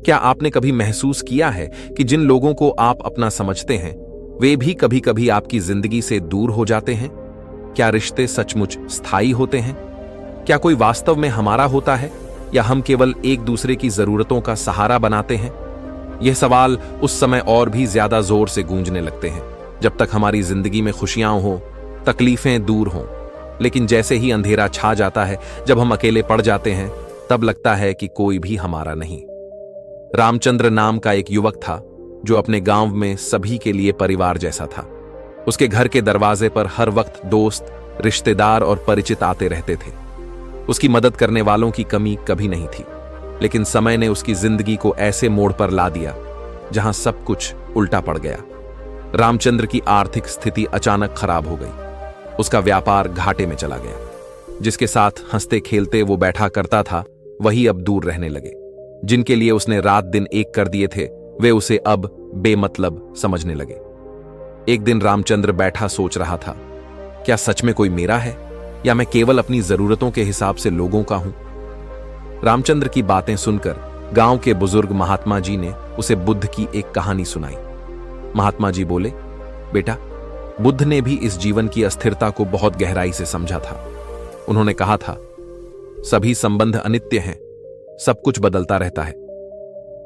क्या आपने कभी महसूस किया है कि जिन लोगों को आप अपना समझते हैं वे भी कभी कभी आपकी जिंदगी से दूर हो जाते हैं? क्या रिश्ते सचमुच स्थायी होते हैं? क्या कोई वास्तव में हमारा होता है या हम केवल एक दूसरे की जरूरतों का सहारा बनाते हैं? यह सवाल उस समय और भी ज्यादा जोर से गूंजने लगते हैं जब तक हमारी जिंदगी में खुशियां हों, तकलीफें दूर हों। लेकिन जैसे ही अंधेरा छा जाता है, जब हम अकेले पड़ जाते हैं, तब लगता है कि कोई भी हमारा नहीं। रामचंद्र नाम का एक युवक था जो अपने गांव में सभी के लिए परिवार जैसा था। उसके घर के दरवाजे पर हर वक्त दोस्त, रिश्तेदार और परिचित आते रहते थे। उसकी मदद करने वालों की कमी कभी नहीं थी। लेकिन समय ने उसकी जिंदगी को ऐसे मोड़ पर ला दिया जहां सब कुछ उल्टा पड़ गया। रामचंद्र की आर्थिक स्थिति अचानक खराब हो गई। उसका व्यापार घाटे में चला गया। जिसके साथ हंसते खेलते वो बैठा करता था, वही अब दूर रहने लगे। जिनके लिए उसने रात दिन एक कर दिए थे, वे उसे अब बेमतलब समझने लगे। एक दिन रामचंद्र बैठा सोच रहा था, क्या सच में कोई मेरा है या मैं केवल अपनी जरूरतों के हिसाब से लोगों का हूं? रामचंद्र की बातें सुनकर गांव के बुजुर्ग महात्मा जी ने उसे बुद्ध की एक कहानी सुनाई। महात्मा जी बोले, बेटा, बुद्ध ने भी इस जीवन की अस्थिरता को बहुत गहराई से समझा था। उन्होंने कहा था, सभी संबंध अनित्य हैं, सब कुछ बदलता रहता है।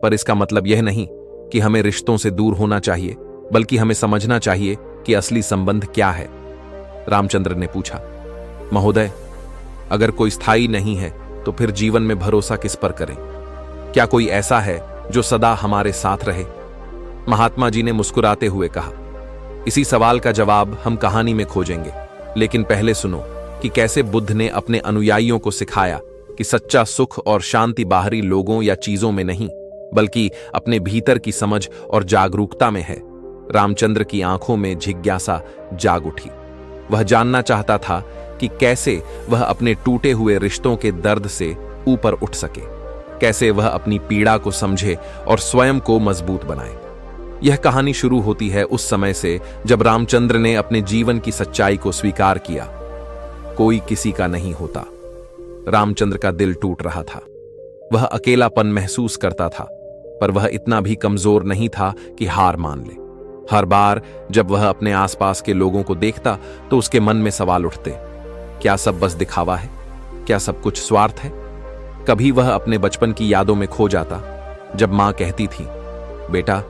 पर इसका मतलब यह नहीं कि हमें रिश्तों से दूर होना चाहिए, बल्कि हमें समझना चाहिए कि असली संबंध क्या है। रामचंद्र ने पूछा, महोदय, अगर कोई स्थायी नहीं है तो फिर जीवन में भरोसा किस पर करें? क्या कोई ऐसा है जो सदा हमारे साथ रहे? महात्मा जी ने मुस्कुराते हुए कहा, इसी सवाल का जवाब हम कहानी में खोजेंगे, लेकिन पहले सुनो कि कैसे बुद्ध ने अपने अनुयायियों को सिखाया कि सच्चा सुख और शांति बाहरी लोगों या चीजों में नहीं, बल्कि अपने भीतर की समझ और जागरूकता में है। रामचंद्र की आंखों में जिज्ञासा जाग उठी। वह जानना चाहता था कि कैसे वह अपने टूटे हुए रिश्तों के दर्द से ऊपर उठ सके, कैसे वह अपनी पीड़ा को समझे और स्वयं को मजबूत बनाए। यह कहानी शुरू होती है उस समय से जब रामचंद्र ने अपने जीवन की सच्चाई को स्वीकार किया। कोई किसी का नहीं होता। रामचंद्र का दिल टूट रहा था। वह अकेलापन महसूस करता था, पर वह इतना भी कमजोर नहीं था कि हार मान ले। हर बार जब वह अपने आसपास के लोगों को देखता तो उसके मन में सवाल उठते, क्या सब बस दिखावा है? क्या सब कुछ स्वार्थ है? कभी वह अपने बचपन की यादों में खो जाता, जब मां कहती थी, बेटा,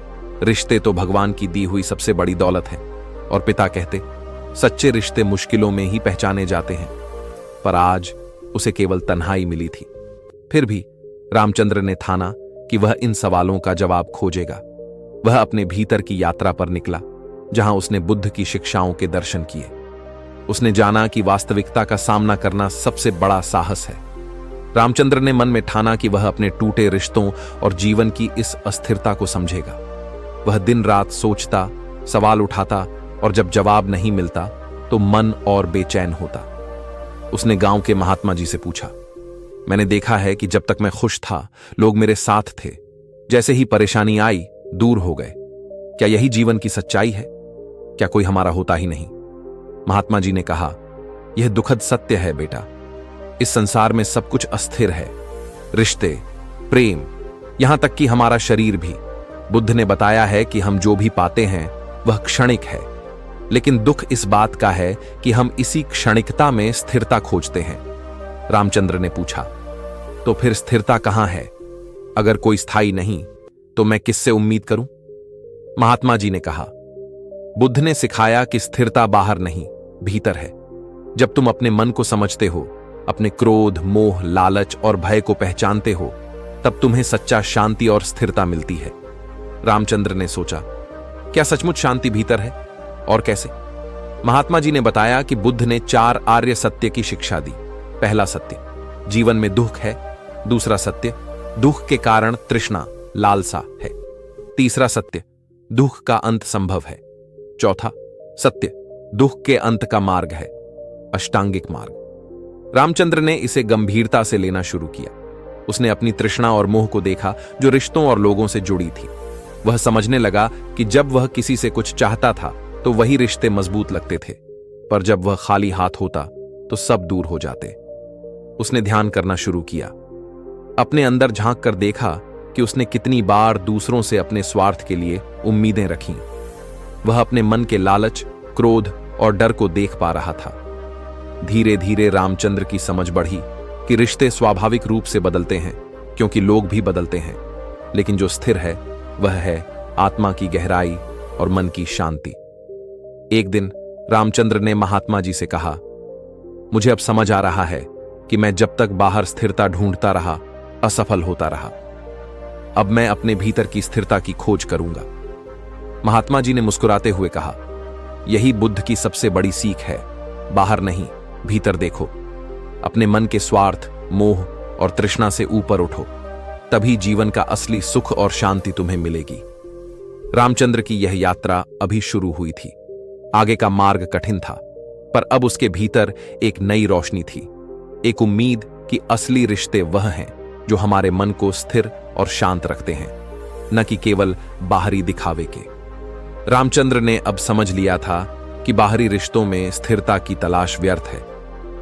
रिश्ते तो भगवान की दी हुई सबसे बड़ी दौलत है, और पिता कहते, सच्चे रिश्ते मुश्किलों में ही पहचाने जाते हैं। पर आज उसे केवल तन्हाई मिली थी। फिर भी रामचंद्र ने ठाना कि वह इन सवालों का जवाब खोजेगा। वह अपने भीतर की यात्रा पर निकला, जहां उसने बुद्ध की शिक्षाओं के दर्शन किए। उसने जाना कि वास्तविकता का सामना करना सबसे बड़ा साहस है। रामचंद्र ने मन में ठाना कि वह अपने टूटे रिश्तों और जीवन की इस अस्थिरता को समझेगा। वह दिन रात सोचता, सवाल उठाता, और जब जवाब नहीं मिलता तो मन और बेचैन होता। उसने गांव के महात्मा जी से पूछा, मैंने देखा है कि जब तक मैं खुश था, लोग मेरे साथ थे। जैसे ही परेशानी आई, दूर हो गए। क्या यही जीवन की सच्चाई है? क्या कोई हमारा होता ही नहीं? महात्मा जी ने कहा, यह दुखद सत्य है बेटा। इस संसार में सब कुछ अस्थिर है, रिश्ते, प्रेम, यहां तक कि हमारा शरीर भी। बुद्ध ने बताया है कि हम जो भी पाते हैं वह क्षणिक है, लेकिन दुख इस बात का है कि हम इसी क्षणिकता में स्थिरता खोजते हैं। रामचंद्र ने पूछा, तो फिर स्थिरता कहां है? अगर कोई स्थायी नहीं तो मैं किससे उम्मीद करूं? महात्मा जी ने कहा, बुद्ध ने सिखाया कि स्थिरता बाहर नहीं, भीतर है। जब तुम अपने मन को समझते हो, अपने क्रोध, मोह, लालच और भय को पहचानते हो, तब तुम्हें सच्चा शांति और स्थिरता मिलती है। रामचंद्र ने सोचा, क्या सचमुच शांति भीतर है, और कैसे? महात्मा जी ने बताया कि बुद्ध ने 4 आर्य सत्य की शिक्षा दी। पहला सत्य, जीवन में दुख है। दूसरा सत्य, दुख के कारण तृष्णा, लालसा है। तीसरा सत्य, दुख का अंत संभव है। चौथा सत्य, दुख के अंत का मार्ग है, अष्टांगिक मार्ग। रामचंद्र ने इसे गंभीरता से लेना शुरू किया। उसने अपनी तृष्णा और मोह को देखा जो रिश्तों और लोगों से जुड़ी थी। वह समझने लगा कि जब वह किसी से कुछ चाहता था तो वही रिश्ते मजबूत लगते थे, पर जब वह खाली हाथ होता तो सब दूर हो जाते। उसने ध्यान करना शुरू किया। अपने अंदर झांक कर देखा कि उसने कितनी बार दूसरों से अपने स्वार्थ के लिए उम्मीदें रखीं। वह अपने मन के लालच, क्रोध और डर को देख पा रहा था। धीरे धीरे रामचंद्र की समझ बढ़ी कि रिश्ते स्वाभाविक रूप से बदलते हैं, क्योंकि लोग भी बदलते हैं, लेकिन जो स्थिर है वह है आत्मा की गहराई और मन की शांति। एक दिन रामचंद्र ने महात्मा जी से कहा, मुझे अब समझ आ रहा है कि मैं जब तक बाहर स्थिरता ढूंढता रहा, असफल होता रहा। अब मैं अपने भीतर की स्थिरता की खोज करूंगा। महात्मा जी ने मुस्कुराते हुए कहा, यही बुद्ध की सबसे बड़ी सीख है। बाहर नहीं, भीतर देखो। अपने मन के स्वार्थ, मोह और तृष्णा से ऊपर उठो, तभी जीवन का असली सुख और शांति तुम्हें मिलेगी। रामचंद्र की यह यात्रा अभी शुरू हुई थी। आगे का मार्ग कठिन था, पर अब उसके भीतर एक नई रोशनी थी, एक उम्मीद कि असली रिश्ते वह हैं जो हमारे मन को स्थिर और शांत रखते हैं, न कि केवल बाहरी दिखावे के। रामचंद्र ने अब समझ लिया था कि बाहरी रिश्तों में स्थिरता की तलाश व्यर्थ है,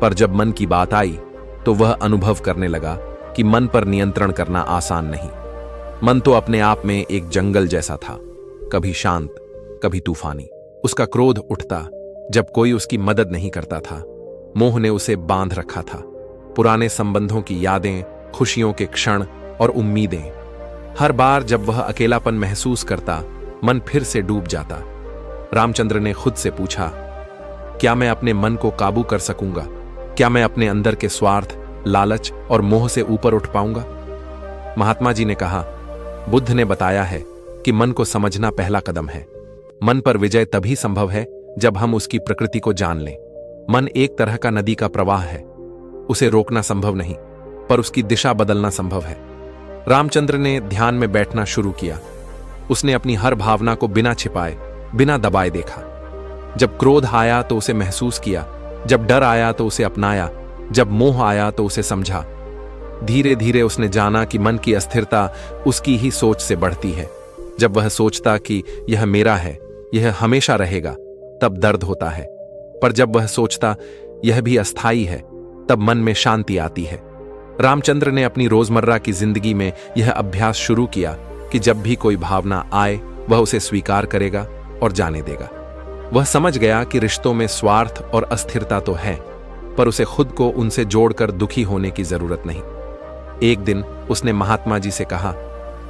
पर जब मन की बात आई तो वह अनुभव करने लगा कि मन पर नियंत्रण करना आसान नहीं। मन तो अपने आप में एक जंगल जैसा था, कभी शांत, कभी तूफानी। उसका क्रोध उठता जब कोई उसकी मदद नहीं करता था। मोह ने उसे बांध रखा था। पुराने संबंधों की यादें, खुशियों के क्षण और उम्मीदें। हर बार जब वह अकेलापन महसूस करता, मन फिर से डूब जाता। रामचंद्र ने खुद से पूछा, क्या मैं अपने मन को काबू कर सकूंगा? क्या मैं अपने अंदर के स्वार्थ, लालच और मोह से ऊपर उठ पाऊंगा? महात्मा जी ने कहा, बुद्ध ने बताया है कि मन को समझना पहला कदम है। मन पर विजय तभी संभव है जब हम उसकी प्रकृति को जान लें। मन एक तरह का नदी का प्रवाह है। उसे रोकना संभव नहीं, पर उसकी दिशा बदलना संभव है। रामचंद्र ने ध्यान में बैठना शुरू किया। उसने अपनी हर भावना को बिना छिपाए, बिना दबाए देखा। जब क्रोध आया तो उसे महसूस किया, जब डर आया तो उसे अपनाया, जब मोह आया तो उसे समझा। धीरे धीरे उसने जाना कि मन की अस्थिरता उसकी ही सोच से बढ़ती है। जब वह सोचता कि यह मेरा है, यह हमेशा रहेगा, तब दर्द होता है। पर जब वह सोचता यह भी अस्थाई है, तब मन में शांति आती है। रामचंद्र ने अपनी रोजमर्रा की जिंदगी में यह अभ्यास शुरू किया कि जब भी कोई भावना आए वह उसे स्वीकार करेगा और जाने देगा। वह समझ गया कि रिश्तों में स्वार्थ और अस्थिरता तो है, पर उसे खुद को उनसे जोड़कर दुखी होने की जरूरत नहीं। एक दिन उसने महात्मा जी से कहा,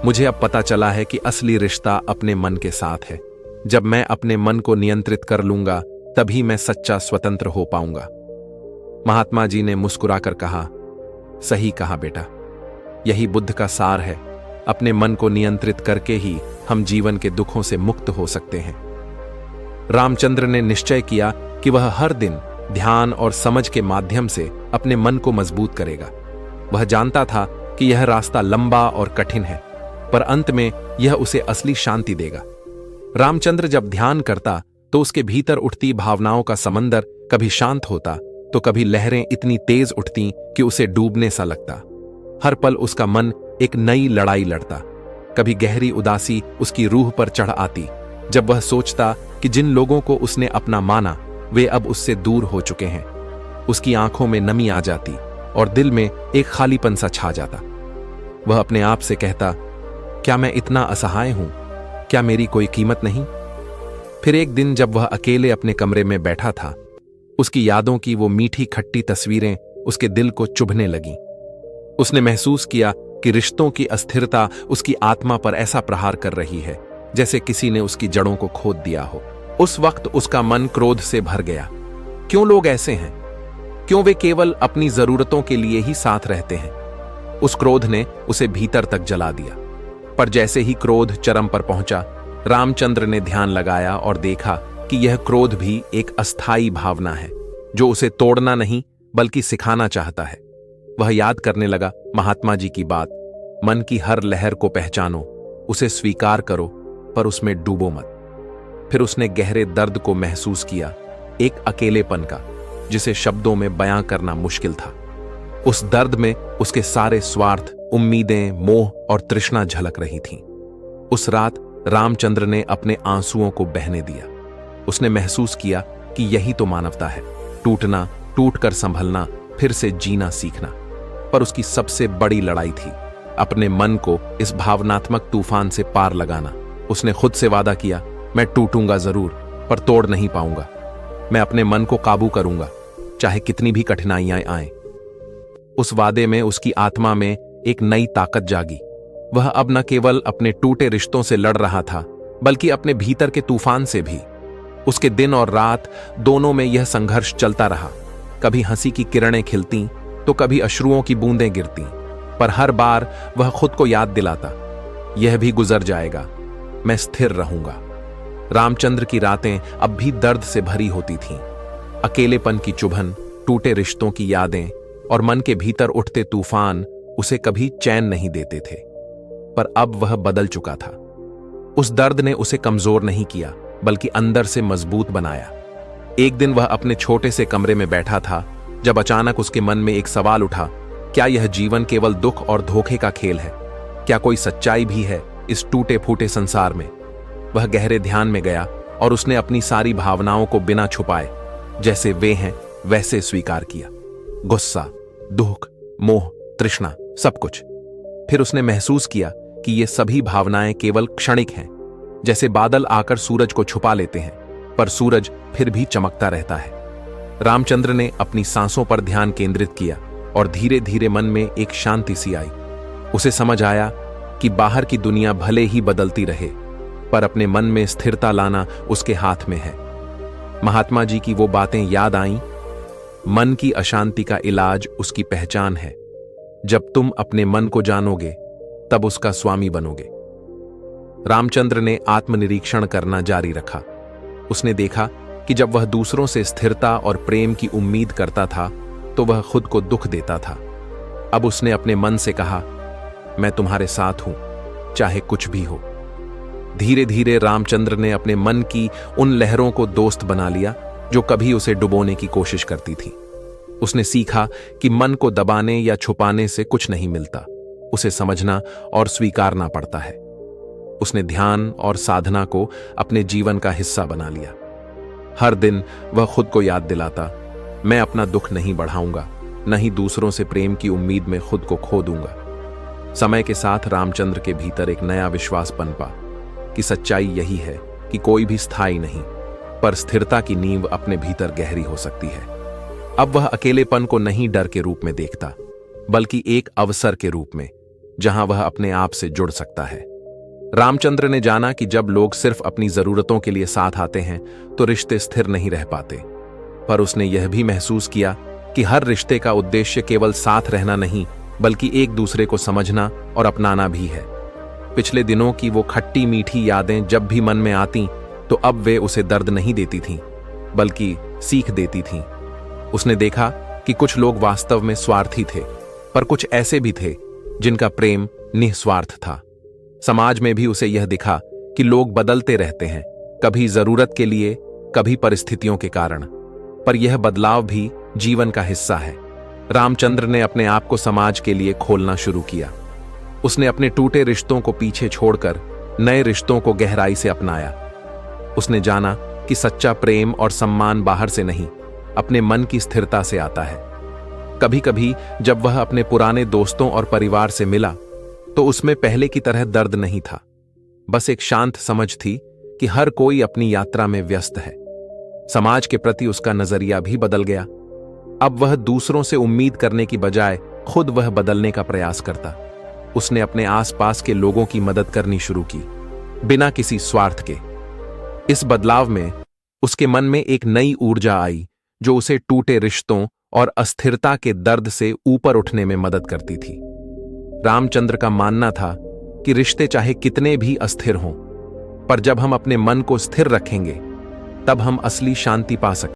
मुझे अब पता चला है कि असली रिश्ता अपने मन के साथ है। जब मैं अपने मन को नियंत्रित कर लूंगा, तभी मैं सच्चा स्वतंत्र हो पाऊंगा। महात्मा जी ने मुस्कुराकर कहा, सही कहा बेटा, यही बुद्ध का सार है। अपने मन को नियंत्रित करके ही हम जीवन के दुखों से मुक्त हो सकते हैं। रामचंद्र ने निश्चय किया कि वह हर दिन ध्यान और समझ के माध्यम से अपने मन को मजबूत करेगा। वह जानता था कि यह रास्ता लंबा और कठिन है, पर अंत में यह उसे असली शांति देगा। रामचंद्र जब ध्यान करता तो उसके भीतर उठती भावनाओं का समंदर कभी शांत होता तो कभी लहरें इतनी तेज उठती कि उसे डूबने सा लगता। हर पल उसका मन एक नई लड़ाई लड़ता। कभी गहरी उदासी उसकी रूह पर चढ़ आती जब वह सोचता कि जिन लोगों को उसने अपना माना वे अब उससे दूर हो चुके हैं। उसकी आंखों में नमी आ जाती और दिल में एक खालीपन सा छा जाता। वह अपने आप से कहता, क्या मैं इतना असहाय हूं? क्या मेरी कोई कीमत नहीं? फिर एक दिन जब वह अकेले अपने कमरे में बैठा था, उसकी यादों की वो मीठी खट्टी तस्वीरें उसके दिल को चुभने लगीं। उसने महसूस किया कि रिश्तों की अस्थिरता उसकी आत्मा पर ऐसा प्रहार कर रही है जैसे किसी ने उसकी जड़ों को खोद दिया हो। उस वक्त उसका मन क्रोध से भर गया। क्यों लोग ऐसे हैं? क्यों वे केवल अपनी जरूरतों के लिए ही साथ रहते हैं? उस क्रोध ने उसे भीतर तक जला दिया। पर जैसे ही क्रोध चरम पर पहुंचा, रामचंद्र ने ध्यान लगाया और देखा कि यह क्रोध भी एक अस्थाई भावना है जो उसे तोड़ना नहीं बल्कि सिखाना चाहता है। वह याद करने लगा महात्मा जी की बात, मन की हर लहर को पहचानो, उसे स्वीकार करो, पर उसमें डूबो मत। फिर उसने गहरे दर्द को महसूस किया, एक अकेलेपन का जिसे शब्दों में बयां करना मुश्किल था। उस दर्द में उसके सारे स्वार्थ, उम्मीदें, मोह और तृष्णा झलक रही थीं। उस रात रामचंद्र ने अपने आंसुओं को बहने दिया। उसने महसूस किया कि यही तो मानवता है, टूटना, टूटकर संभलना, फिर से जीना सीखना। पर उसकी सबसे बड़ी लड़ाई थी अपने मन को इस भावनात्मक तूफान से पार लगाना। उसने खुद से वादा किया, मैं टूटूंगा जरूर, पर तोड़ नहीं पाऊंगा। मैं अपने मन को काबू करूंगा, चाहे कितनी भी कठिनाइयां आएं। उस वादे में उसकी आत्मा में एक नई ताकत जागी। वह अब न केवल अपने टूटे रिश्तों से लड़ रहा था, बल्कि अपने भीतर के तूफान से भी। उसके दिन और रात दोनों में यह संघर्ष चलता रहा। कभी हंसी की किरणें खिलती तो कभी अश्रुओं की बूंदें गिरती, पर हर बार वह खुद को याद दिलाता, यह भी गुजर जाएगा, मैं स्थिर रहूंगा। रामचंद्र की रातें अब भी दर्द से भरी होती थीं। अकेलेपन की चुभन, टूटे रिश्तों की यादें और मन के भीतर उठते तूफान उसे कभी चैन नहीं देते थे। पर अब वह बदल चुका था। उस दर्द ने उसे कमजोर नहीं किया, बल्कि अंदर से मजबूत बनाया। एक दिन वह अपने छोटे से कमरे में बैठा था, जब अचानक उसके मन में एक सवाल उठा, क्या यह जीवन केवल दुख और धोखे का खेल है? क्या कोई सच्चाई भी है इस टूटे फूटे संसार में? वह गहरे ध्यान में गया और उसने अपनी सारी भावनाओं को बिना छुपाए, जैसे वे हैं वैसे स्वीकार किया। गुस्सा, दुख, मोह, तृष्णा, सब कुछ। फिर उसने महसूस किया कि ये सभी भावनाएं केवल क्षणिक हैं, जैसे बादल आकर सूरज को छुपा लेते हैं, पर सूरज फिर भी चमकता रहता है। रामचंद्र ने अपनी सांसों पर ध्यान केंद्रित किया और धीरे धीरे मन में एक शांति सी आई। उसे समझ आया कि बाहर की दुनिया भले ही बदलती रहे, पर अपने मन में स्थिरता लाना उसके हाथ में है। महात्मा जी की वो बातें याद आईं, मन की अशांति का इलाज उसकी पहचान है। जब तुम अपने मन को जानोगे, तब उसका स्वामी बनोगे। रामचंद्र ने आत्मनिरीक्षण करना जारी रखा। उसने देखा कि जब वह दूसरों से स्थिरता और प्रेम की उम्मीद करता था, तो वह खुद को दुख देता था। अब उसने अपने मन से कहा, मैं तुम्हारे साथ हूं, चाहे कुछ भी हो। धीरे धीरे रामचंद्र ने अपने मन की उन लहरों को दोस्त बना लिया जो कभी उसे डुबोने की कोशिश करती थी। उसने सीखा कि मन को दबाने या छुपाने से कुछ नहीं मिलता, उसे समझना और स्वीकारना पड़ता है। उसने ध्यान और साधना को अपने जीवन का हिस्सा बना लिया। हर दिन वह खुद को याद दिलाता, मैं अपना दुख नहीं बढ़ाऊंगा, न ही दूसरों से प्रेम की उम्मीद में खुद को खो दूंगा। समय के साथ रामचंद्र के भीतर एक नया विश्वास पनपा कि सच्चाई यही है कि कोई भी स्थायी नहीं, पर स्थिरता की नींव अपने भीतर गहरी हो सकती है। अब वह अकेलेपन को नहीं डर के रूप में देखता, बल्कि एक अवसर के रूप में, जहां वह अपने आप से जुड़ सकता है। रामचंद्र ने जाना कि जब लोग सिर्फ अपनी जरूरतों के लिए साथ आते हैं, तो रिश्ते स्थिर नहीं रह पाते। पर उसने यह भी महसूस किया कि हर रिश्ते का उद्देश्य केवल साथ रहना नहीं, बल्कि एक दूसरे को समझना और अपनाना भी है। पिछले दिनों की वो खट्टी मीठी यादें जब भी मन में आती, तो अब वे उसे दर्द नहीं देती थीं, बल्कि सीख देती थीं। उसने देखा कि कुछ लोग वास्तव में स्वार्थी थे, पर कुछ ऐसे भी थे जिनका प्रेम निस्वार्थ था। समाज में भी उसे यह दिखा कि लोग बदलते रहते हैं, कभी जरूरत के लिए, कभी परिस्थितियों के कारण, पर यह बदलाव भी जीवन का हिस्सा है। रामचंद्र ने अपने आप को समाज के लिए खोलना शुरू किया। उसने अपने टूटे रिश्तों को पीछे छोड़कर नए रिश्तों को गहराई से अपनाया। उसने जाना कि सच्चा प्रेम और सम्मान बाहर से नहीं, अपने मन की स्थिरता से आता है। कभी कभी जब वह अपने पुराने दोस्तों और परिवार से मिला, तो उसमें पहले की तरह दर्द नहीं था, बस एक शांत समझ थी कि हर कोई अपनी यात्रा में व्यस्त है। समाज के प्रति उसका नजरिया भी बदल गया। अब वह दूसरों से उम्मीद करने की बजाय खुद वह बदलने का प्रयास करता। उसने अपने आसपास के लोगों की मदद करनी शुरू की, बिना किसी स्वार्थ के। इस बदलाव में उसके मन में एक नई ऊर्जा आई, जो उसे टूटे रिश्तों और अस्थिरता के दर्द से ऊपर उठने में मदद करती थी। रामचंद्र का मानना था कि रिश्ते चाहे कितने भी अस्थिर हों, पर जब हम अपने मन को स्थिर रखेंगे, तब हम असली शांति पा सकते हैं।